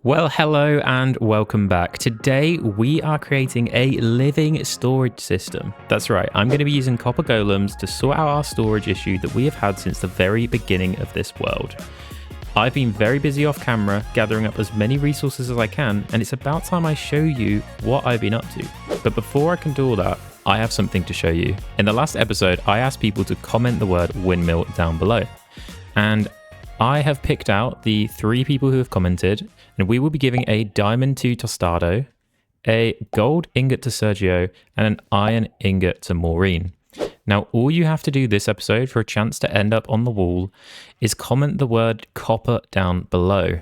Well, hello and welcome back. Today we are creating a living storage system. That's right, I'm going to be using copper golems to sort out our storage issue that we have had since the very beginning of this world. I've been very busy off camera gathering up as many resources as I can, and it's about time I show you what I've been up to. But before I can do all that, I have something to show you. In the last episode, I asked people to comment the word windmill down below. And I have picked out the 3 people who have commented, and we will be giving a diamond to Tostado, a gold ingot to Sergio, and an iron ingot to Maureen. Now, all you have to do this episode for a chance to end up on the wall is comment the word copper down below.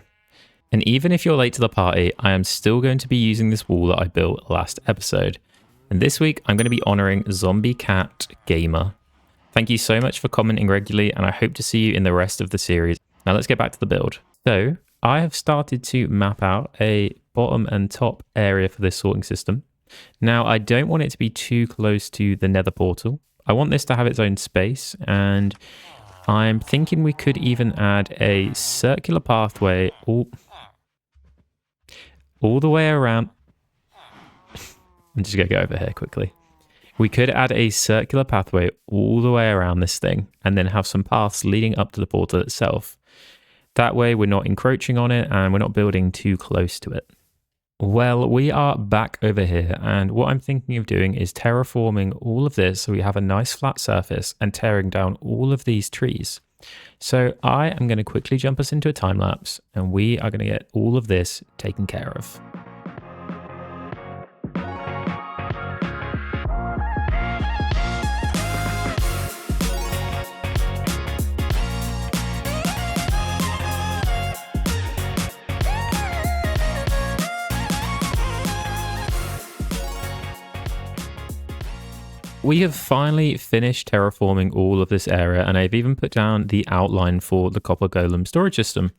And even if you're late to the party, I am still going to be using this wall that I built last episode. And this week, I'm going to be honoring Zombie Cat Gamer. Thank you so much for commenting regularly, and I hope to see you in the rest of the series. Now let's get back to the build. So I have started to map out a bottom and top area for this sorting system. Now I don't want it to be too close to the Nether portal. I want this to have its own space, and I'm thinking we could even add a circular pathway all the way around. I'm just going to go over here quickly. We could add a circular pathway all the way around this thing and then have some paths leading up to the portal itself. That way we're not encroaching on it and we're not building too close to it. Well, we are back over here, and what I'm thinking of doing is terraforming all of this so we have a nice flat surface and tearing down all of these trees. So I am going to quickly jump us into a time lapse and we are going to get all of this taken care of. We have finally finished terraforming all of this area, and I've even put down the outline for the copper golem storage system.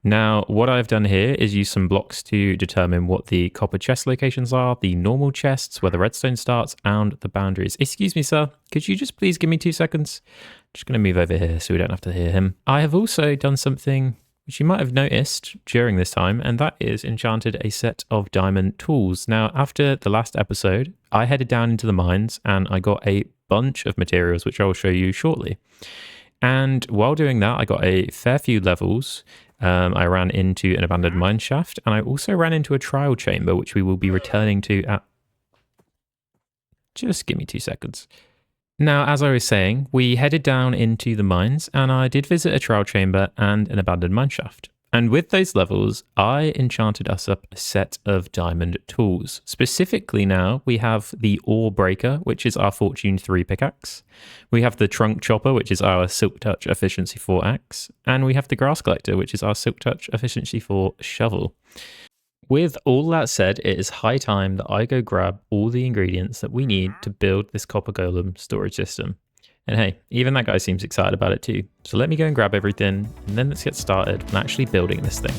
Now, what I've done here is use some blocks to determine what the copper chest locations are, the normal chests, where the redstone starts, and the boundaries. Excuse me, sir. Could you just please give me 2 seconds? I'm just going to move over here so we don't have to hear him. I have also done something which you might have noticed during this time, and that is enchanted a set of diamond tools. Now, after the last episode, I headed down into the mines and I got a bunch of materials, which I will show you shortly. And while doing that, I got a fair few levels. I ran into an abandoned mine shaft, and I also ran into a trial chamber, which we will be returning to at... Just give me 2 seconds. Now, as I was saying, we headed down into the mines, and I did visit a trial chamber and an abandoned mineshaft. And with those levels, I enchanted us up a set of diamond tools. Specifically now, we have the ore breaker, which is our Fortune 3 pickaxe. We have the trunk chopper, which is our Silk Touch Efficiency 4 axe. And we have the grass collector, which is our Silk Touch Efficiency 4 shovel. With all that said, it is high time that I go grab all the ingredients that we need to build this copper golem storage system. And hey, even that guy seems excited about it too. So let me go and grab everything, and then let's get started on actually building this thing.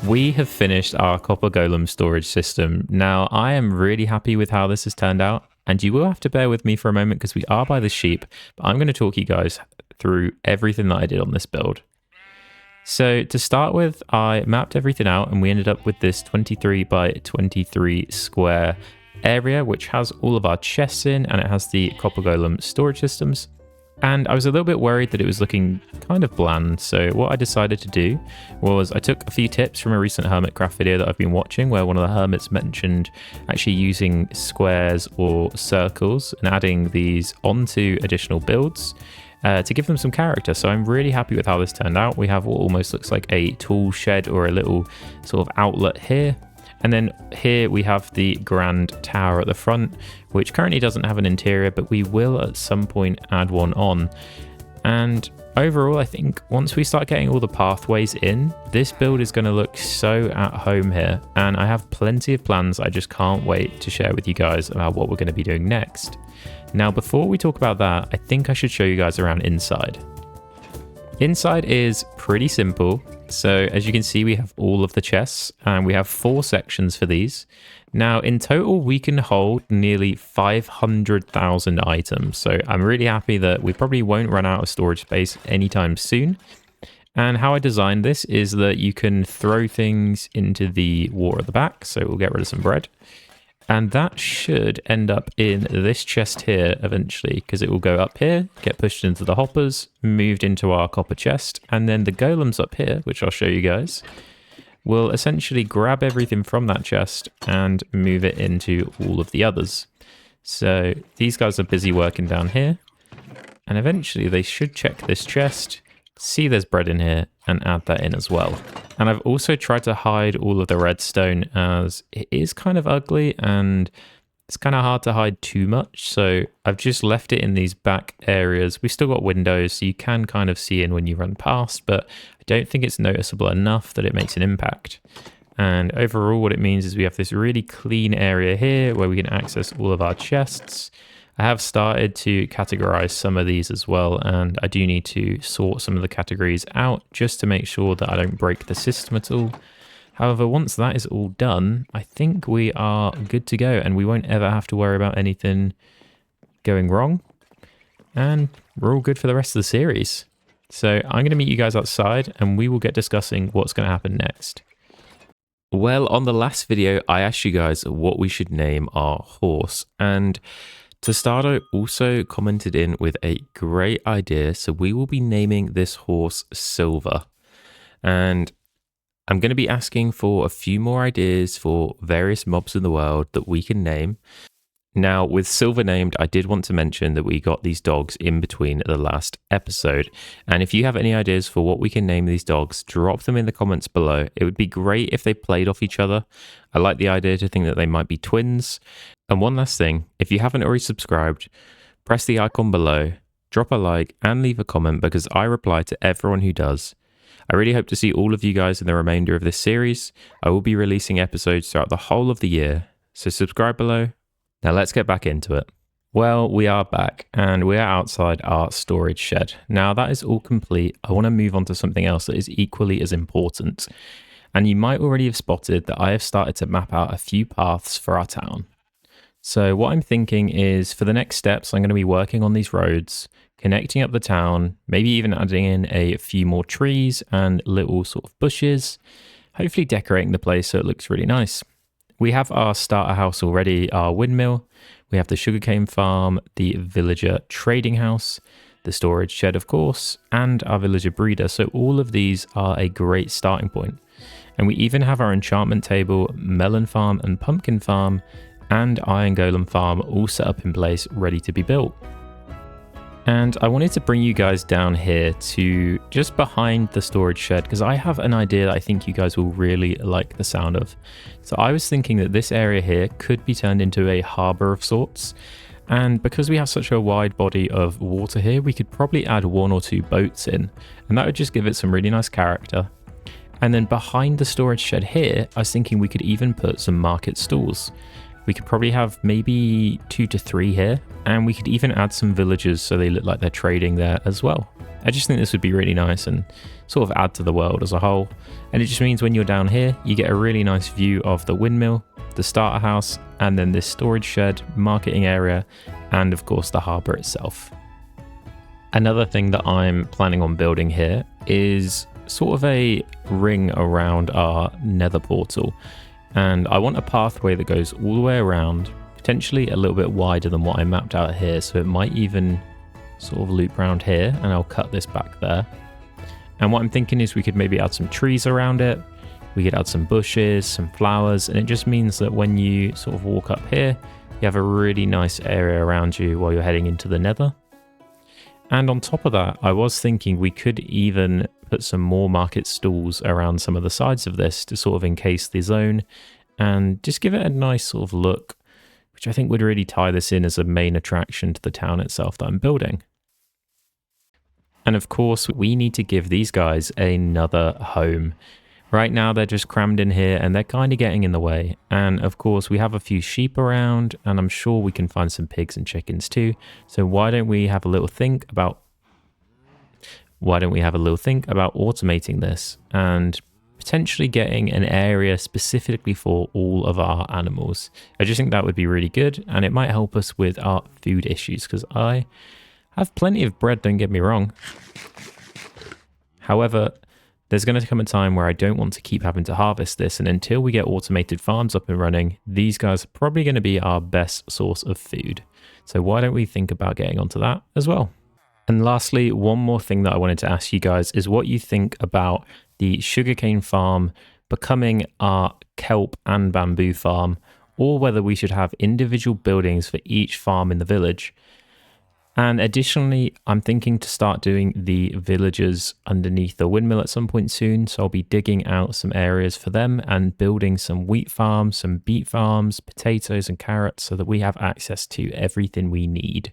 We have finished our copper golem storage system. Now, I am really happy with how this has turned out, and you will have to bear with me for a moment because we are by the sheep, but I'm going to talk you guys through everything that I did on this build. So to start with, I mapped everything out and we ended up with this 23 by 23 square area, which has all of our chests in, and it has the copper golem storage systems. And I was a little bit worried that it was looking kind of bland, so what I decided to do was I took a few tips from a recent Hermitcraft video that I've been watching, where one of the hermits mentioned actually using squares or circles and adding these onto additional builds. to give them some character. So I'm really happy with how this turned out. We have what almost looks like a tool shed or a little sort of outlet here. And then here we have the grand tower at the front, which currently doesn't have an interior, but we will at some point add one on. And overall, I think once we start getting all the pathways in, this build is going to look so at home here. And I have plenty of plans. I just can't wait to share with you guys about what we're going to be doing next. Now, before we talk about that, I think I should show you guys around inside. Inside is pretty simple. So as you can see, we have all of the chests and we have 4 sections for these. Now in total, we can hold nearly 500,000 items. So I'm really happy that we probably won't run out of storage space anytime soon. And how I designed this is that you can throw things into the water at the back. So we'll get rid of some bread. And that should end up in this chest here eventually, because it will go up here, get pushed into the hoppers, moved into our copper chest, and then the golems up here, which I'll show you guys, will essentially grab everything from that chest and move it into all of the others. So these guys are busy working down here, and eventually they should check this chest, see there's bread in here, and add that in as well. And I've also tried to hide all of the redstone, as it is kind of ugly and it's kind of hard to hide too much. So I've just left it in these back areas. We've still got windows, so you can kind of see in when you run past, but I don't think it's noticeable enough that it makes an impact. And overall, what it means is we have this really clean area here where we can access all of our chests. I have started to categorize some of these as well, and I do need to sort some of the categories out just to make sure that I don't break the system at all. However, once that is all done, I think we are good to go and we won't ever have to worry about anything going wrong. And we're all good for the rest of the series. So I'm going to meet you guys outside and we will get discussing what's going to happen next. Well, on the last video, I asked you guys what we should name our horse, and Tostardo also commented in with a great idea. So we will be naming this horse Silver. And I'm going to be asking for a few more ideas for various mobs in the world that we can name. Now, with Silver named, I did want to mention that we got these dogs in between the last episode. And if you have any ideas for what we can name these dogs, drop them in the comments below. It would be great if they played off each other. I like the idea to think that they might be twins. And one last thing, if you haven't already subscribed, press the icon below, drop a like and leave a comment because I reply to everyone who does. I really hope to see all of you guys in the remainder of this series. I will be releasing episodes throughout the whole of the year, so subscribe below. Now let's get back into it. Well, we are back and we are outside our storage shed. Now that is all complete. I want to move on to something else that is equally as important. And you might already have spotted that I have started to map out a few paths for our town. So what I'm thinking is for the next steps, I'm going to be working on these roads, connecting up the town, maybe even adding in a few more trees and little sort of bushes, hopefully decorating the place so it looks really nice. We have our starter house already, our windmill, we have the sugarcane farm, the villager trading house, the storage shed of course, and our villager breeder. So all of these are a great starting point. And we even have our enchantment table, melon farm and pumpkin farm, and iron golem farm all set up in place, ready to be built. And I wanted to bring you guys down here to just behind the storage shed because I have an idea that I think you guys will really like the sound of. So I was thinking that this area here could be turned into a harbor of sorts. And because we have such a wide body of water here, we could probably add 1 or 2 boats in, and that would just give it some really nice character. And then behind the storage shed here, I was thinking we could even put some market stalls. We could probably have maybe 2 to 3 here, and we could even add some villagers so they look like they're trading there as well. I just think this would be really nice and sort of add to the world as a whole. And it just means when you're down here, you get a really nice view of the windmill, the starter house, and then this storage shed, marketing area, and of course the harbour itself. Another thing that I'm planning on building here is sort of a ring around our nether portal. And I want a pathway that goes all the way around, potentially a little bit wider than what I mapped out here. So it might even sort of loop around here, and I'll cut this back there. And what I'm thinking is we could maybe add some trees around it. We could add some bushes, some flowers, and it just means that when you sort of walk up here, you have a really nice area around you while you're heading into the nether. And on top of that, I was thinking we could even put some more market stalls around some of the sides of this to sort of encase the zone and just give it a nice sort of look, which I think would really tie this in as a main attraction to the town itself that I'm building. And of course, we need to give these guys another home. Right now, they're just crammed in here and they're kind of getting in the way. And of course, we have a few sheep around and I'm sure we can find some pigs and chickens too. So why don't we have a little think about automating this and potentially getting an area specifically for all of our animals. I just think that would be really good and it might help us with our food issues because I have plenty of bread, don't get me wrong. However, there's going to come a time where I don't want to keep having to harvest this, and until we get automated farms up and running, these guys are probably going to be our best source of food. So why don't we think about getting onto that as well? And lastly, one more thing that I wanted to ask you guys is what you think about the sugarcane farm becoming our kelp and bamboo farm, or whether we should have individual buildings for each farm in the village. And additionally, I'm thinking to start doing the villagers underneath the windmill at some point soon. So I'll be digging out some areas for them and building some wheat farms, some beet farms, potatoes and carrots so that we have access to everything we need.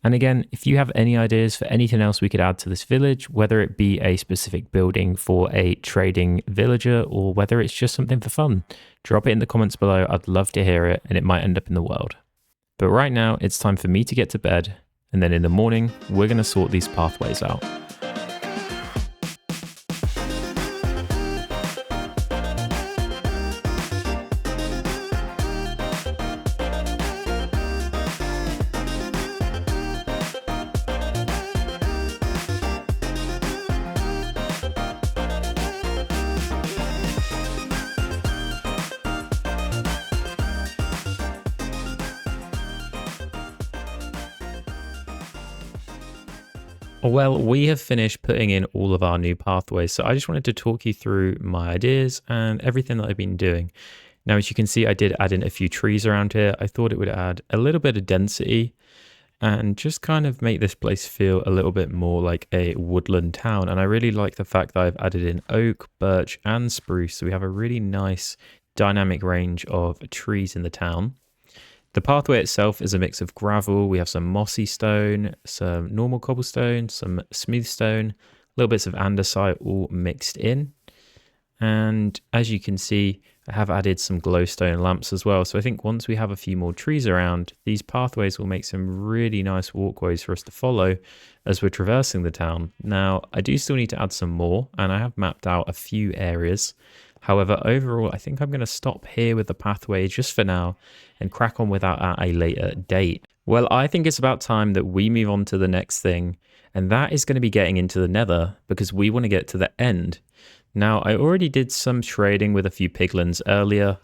And again, if you have any ideas for anything else we could add to this village, whether it be a specific building for a trading villager or whether it's just something for fun, drop it in the comments below. I'd love to hear it and it might end up in the world. But right now, it's time for me to get to bed, and then in the morning, we're going to sort these pathways out. Well, we have finished putting in all of our new pathways, so I just wanted to talk you through my ideas and everything that I've been doing. Now, as you can see, I did add in a few trees around here. I thought it would add a little bit of density and just kind of make this place feel a little bit more like a woodland town. And I really like the fact that I've added in oak, birch, and spruce, so we have a really nice dynamic range of trees in the town. The pathway itself is a mix of gravel. We have some mossy stone, some normal cobblestone, some smooth stone, little bits of andesite all mixed in. And as you can see, I have added some glowstone lamps as well. So I think once we have a few more trees around, these pathways will make some really nice walkways for us to follow as we're traversing the town. Now, I do still need to add some more, and I have mapped out a few areas. However, overall, I think I'm going to stop here with the pathway just for now and crack on with that at a later date. Well, I think it's about time that we move on to the next thing, and that is going to be getting into the Nether because we want to get to the end. Now, I already did some trading with a few piglins earlier.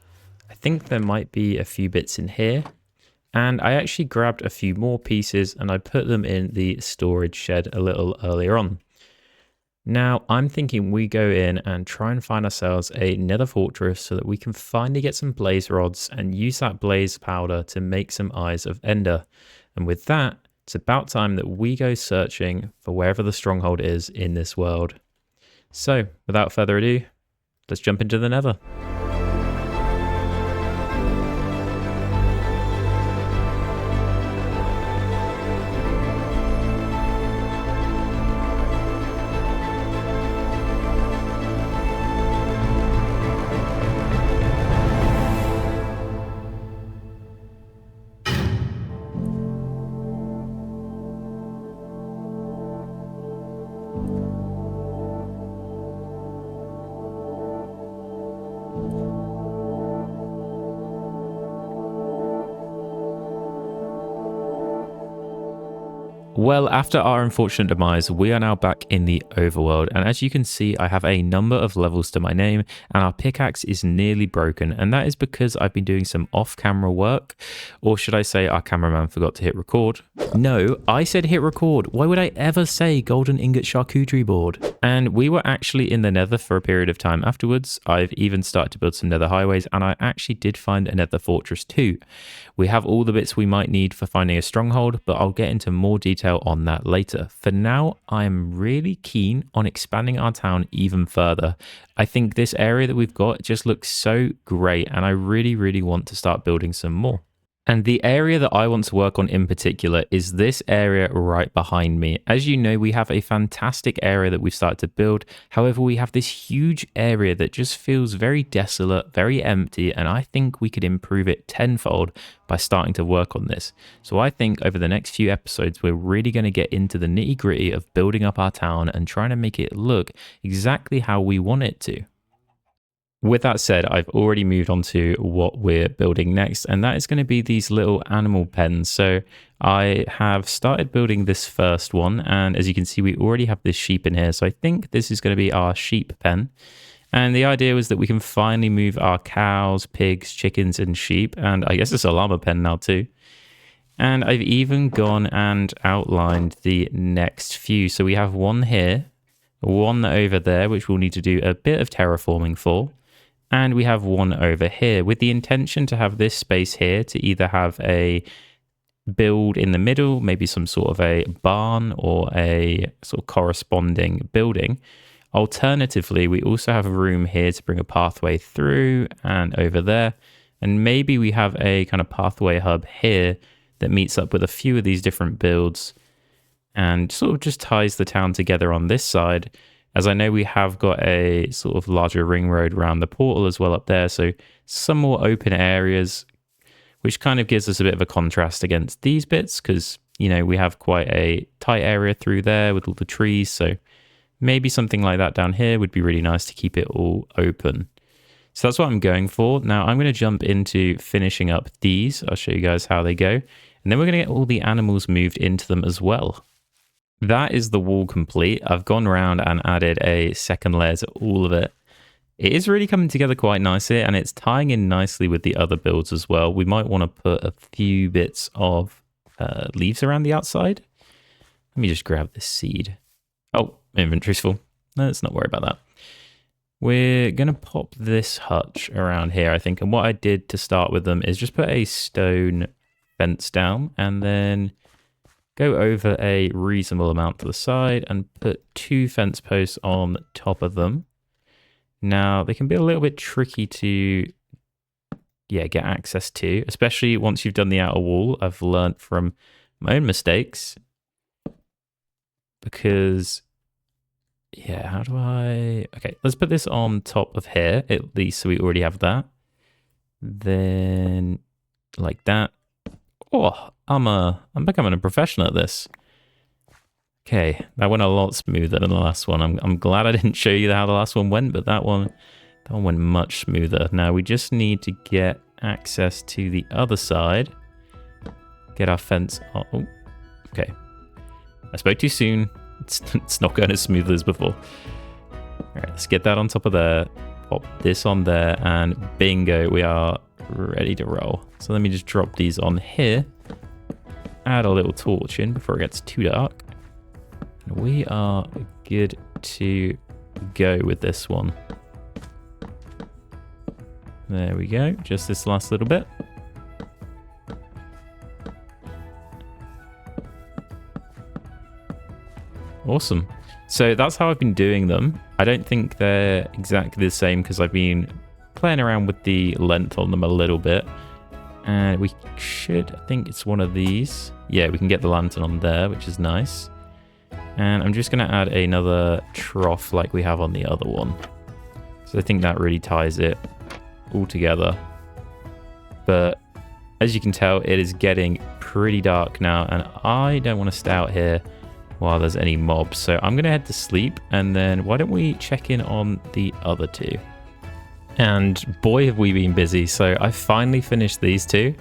I think there might be a few bits in here, and I actually grabbed a few more pieces and I put them in the storage shed a little earlier on. Now, I'm thinking we go in and try and find ourselves a nether fortress so that we can finally get some blaze rods and use that blaze powder to make some eyes of ender. And with that, it's about time that we go searching for wherever the stronghold is in this world. So, without further ado, let's jump into the Nether. Well, after our unfortunate demise, we are now back in the overworld, and as you can see, I have a number of levels to my name, and our pickaxe is nearly broken, and that is because I've been doing some off-camera work, or should I say our cameraman forgot to hit record? No, I said hit record. Why would I ever say golden ingot charcuterie board? And we were actually in the Nether for a period of time afterwards. I've even started to build some Nether highways, and I actually did find a Nether fortress too. We have all the bits we might need for finding a stronghold, but I'll get into more detail detail on that later. For now, I'm really keen on expanding our town even further. I think this area that we've got just looks so great, and I really want to start building some more. And the area that I want to work on in particular is this area right behind me. As you know, we have a fantastic area that we've started to build. However, we have this huge area that just feels very desolate, very empty, and I think we could improve it tenfold by starting to work on this. So I think over the next few episodes, we're really going to get into the nitty-gritty of building up our town and trying to make it look exactly how we want it to. With that said, I've already moved on to what we're building next, and that is going to be these little animal pens. So I have started building this first one, and as you can see, we already have this sheep in here. So I think this is going to be our sheep pen. And the idea was that we can finally move our cows, pigs, chickens, and sheep, and I guess it's a llama pen now too. And I've even gone and outlined the next few. So we have one here, one over there, which we'll need to do a bit of terraforming for. And we have one over here with the intention to have this space here to either have a build in the middle, maybe some sort of a barn or a sort of corresponding building. Alternatively, we also have a room here to bring a pathway through and over there. And maybe we have a kind of pathway hub here that meets up with a few of these different builds and sort of just ties the town together on this side. As I know, we have got a sort of larger ring road around the portal as well up there. So some more open areas, which kind of gives us a bit of a contrast against these bits because, you know, we have quite a tight area through there with all the trees. So maybe something like that down here would be really nice to keep it all open. So that's what I'm going for. Now I'm going to jump into finishing up these. I'll show you guys how they go. And then we're going to get all the animals moved into them as well. That is the wall complete. I've gone around and added a second layer to all of it. It is really coming together quite nicely, and it's tying in nicely with the other builds as well. We might want to put a few bits of leaves around the outside. Let me just grab this seed. Oh, my inventory's full. Let's not worry about that. We're going to pop this hutch around here, I think. And what I did to start with them is just put a stone fence down and then go over a reasonable amount to the side and put 2 fence posts on top of them. Now, they can be a little bit tricky to get access to, especially once you've done the outer wall. I've learned from my own mistakes because, how do I... Okay, let's put this on top of here, at least so we already have that. Then, like that. Oh, I'm becoming a professional at this. Okay, that went a lot smoother than the last one. I'm glad I didn't show you how the last one went, but that one went much smoother. Now we just need to get access to the other side. Get our fence. Oh, okay. I spoke too soon. It's not going as smoothly as before. All right, let's get that on top of there. Pop this on there, and bingo, we are ready to roll. So let me just drop these on here. Add a little torch in before it gets too dark. And we are good to go with this one. There we go. Just this last little bit. Awesome. So that's how I've been doing them. I don't think they're exactly the same because I've been playing around with the length on them a little bit. And we should, I think it's one of these. Yeah, we can get the lantern on there, which is nice. And I'm just going to add another trough like we have on the other one. So I think that really ties it all together. But as you can tell, it is getting pretty dark now, and I don't want to stay out here while there's any mobs. So I'm going to head to sleep, and then why don't we check in on the other two? And boy, have we been busy. So I finally finished these two.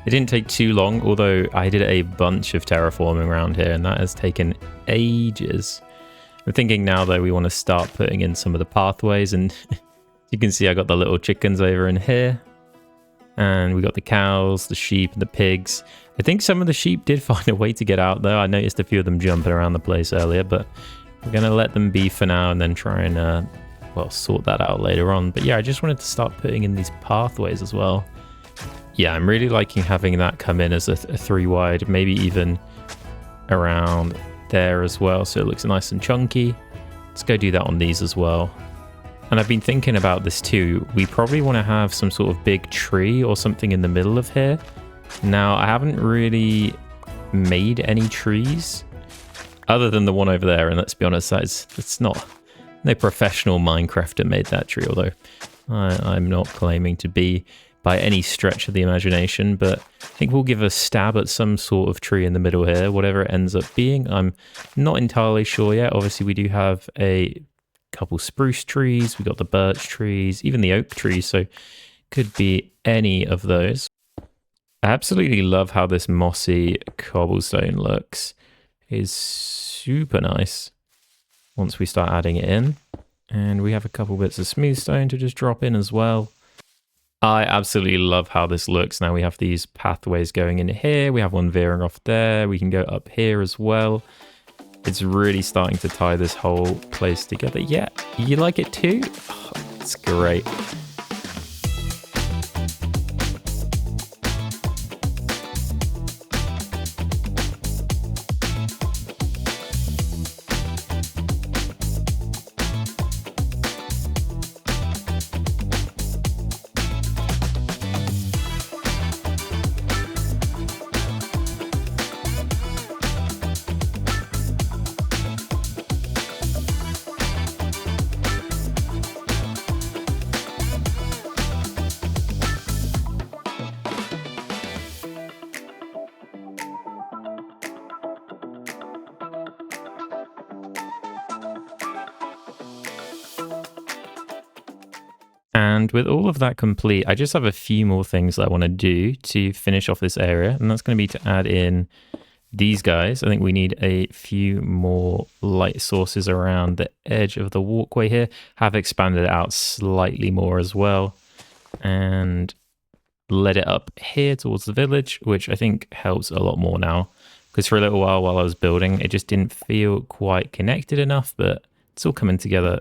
It didn't take too long, although I did a bunch of terraforming around here, and that has taken ages. I'm thinking now, though, we want to start putting in some of the pathways, and you can see I got the little chickens over in here. And we got the cows, the sheep, and the pigs. I think some of the sheep did find a way to get out, though. I noticed a few of them jumping around the place earlier, but we're going to let them be for now and then try and, sort that out later on. But yeah, I just wanted to start putting in these pathways as well. Yeah, I'm really liking having that come in as a 3 wide, maybe even around there as well, so it looks nice and chunky. Let's go do that on these as well. And I've been thinking about this too. We probably want to have some sort of big tree or something in the middle of here. Now, I haven't really made any trees other than the one over there, and let's be honest, it's not no professional Minecrafter made that tree, although I'm not claiming to be by any stretch of the imagination, but I think we'll give a stab at some sort of tree in the middle here, whatever it ends up being. I'm not entirely sure yet. Obviously, we do have a couple spruce trees, we got the birch trees, even the oak trees, so could be any of those. I absolutely love how this mossy cobblestone looks. It's super nice once we start adding it in. And we have a couple bits of smooth stone to just drop in as well. I absolutely love how this looks. Now we have these pathways going in here. We have one veering off there. We can go up here as well. It's really starting to tie this whole place together. Yeah, you like it too? Oh, it's great. And with all of that complete, I just have a few more things that I want to do to finish off this area. And that's going to be to add in these guys. I think we need a few more light sources around the edge of the walkway here. Have expanded it out slightly more as well. And led it up here towards the village, which I think helps a lot more now. Because for a little while I was building, it just didn't feel quite connected enough, but it's all coming together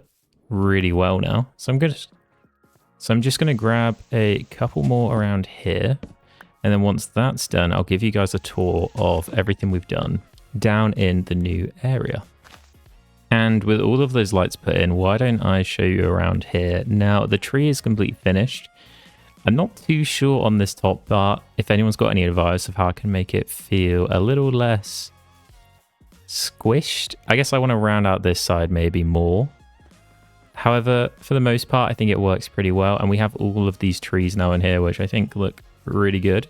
really well now. So I'm just going to grab a couple more around here. And then once that's done, I'll give you guys a tour of everything we've done down in the new area. And with all of those lights put in, why don't I show you around here? Now, the tree is completely finished. I'm not too sure on this top part if anyone's got any advice of how I can make it feel a little less squished. I guess I want to round out this side maybe more. However, for the most part, I think it works pretty well. And we have all of these trees now in here, which I think look really good.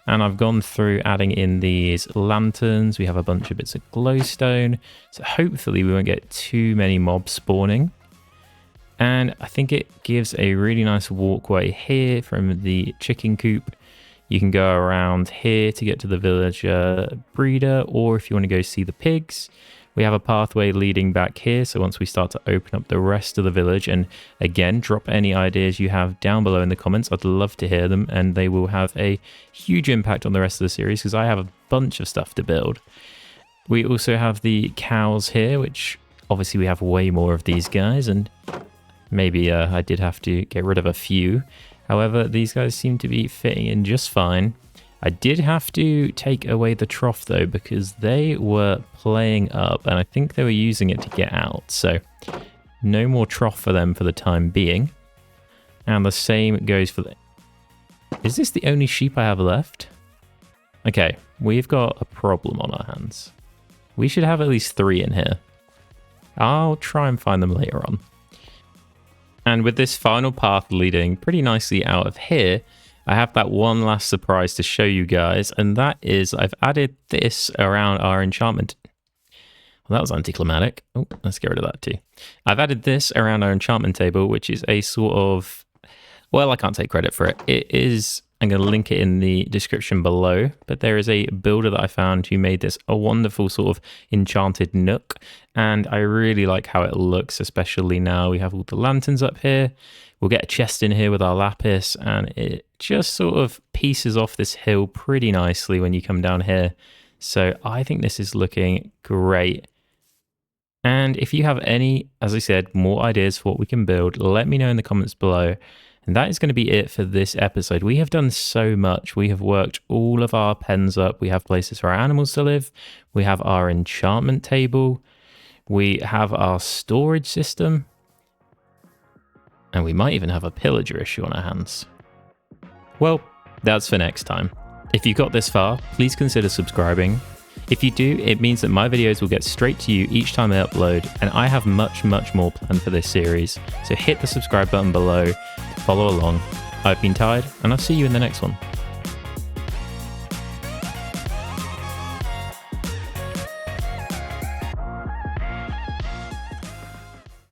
And I've gone through adding in these lanterns. We have a bunch of bits of glowstone. So hopefully we won't get too many mobs spawning. And I think it gives a really nice walkway here from the chicken coop. You can go around here to get to the villager breeder, or if you want to go see the pigs, we have a pathway leading back here. So once we start to open up the rest of the village, and again, drop any ideas you have down below in the comments. I'd love to hear them, and they will have a huge impact on the rest of the series because I have a bunch of stuff to build. We also have the cows here, which obviously we have way more of these guys, and maybe I did have to get rid of a few. However, these guys seem to be fitting in just fine. I did have to take away the trough though, because they were playing up and I think they were using it to get out. So no more trough for them for the time being. And the same goes for the... Is this the only sheep I have left? Okay, we've got a problem on our hands. We should have at least 3 in here. I'll try and find them later on. And with this final path leading pretty nicely out of here, I have that one last surprise to show you guys, and that is I've added this around our enchantment. Well, that was anticlimactic. Oh, let's get rid of that too. I've added this around our enchantment table, which is a sort of... Well, I can't take credit for it. It is... I'm going to link it in the description below, but there is a builder that I found who made this a wonderful sort of enchanted nook, and I really like how it looks, especially now we have all the lanterns up here. We'll get a chest in here with our lapis, and it just sort of pieces off this hill pretty nicely when you come down here. So I think this is looking great. And if you have any, as I said, more ideas for what we can build, let me know in the comments below. And that is going to be it for this episode. We have done so much. We have worked all of our pens up. We have places for our animals to live. We have our enchantment table. We have our storage system. And we might even have a pillager issue on our hands. Well, that's for next time. If you got this far, please consider subscribing. If you do, it means that my videos will get straight to you each time I upload, and I have much more planned for this series. So hit the subscribe button below to follow along. I've been Tide, and I'll see you in the next one.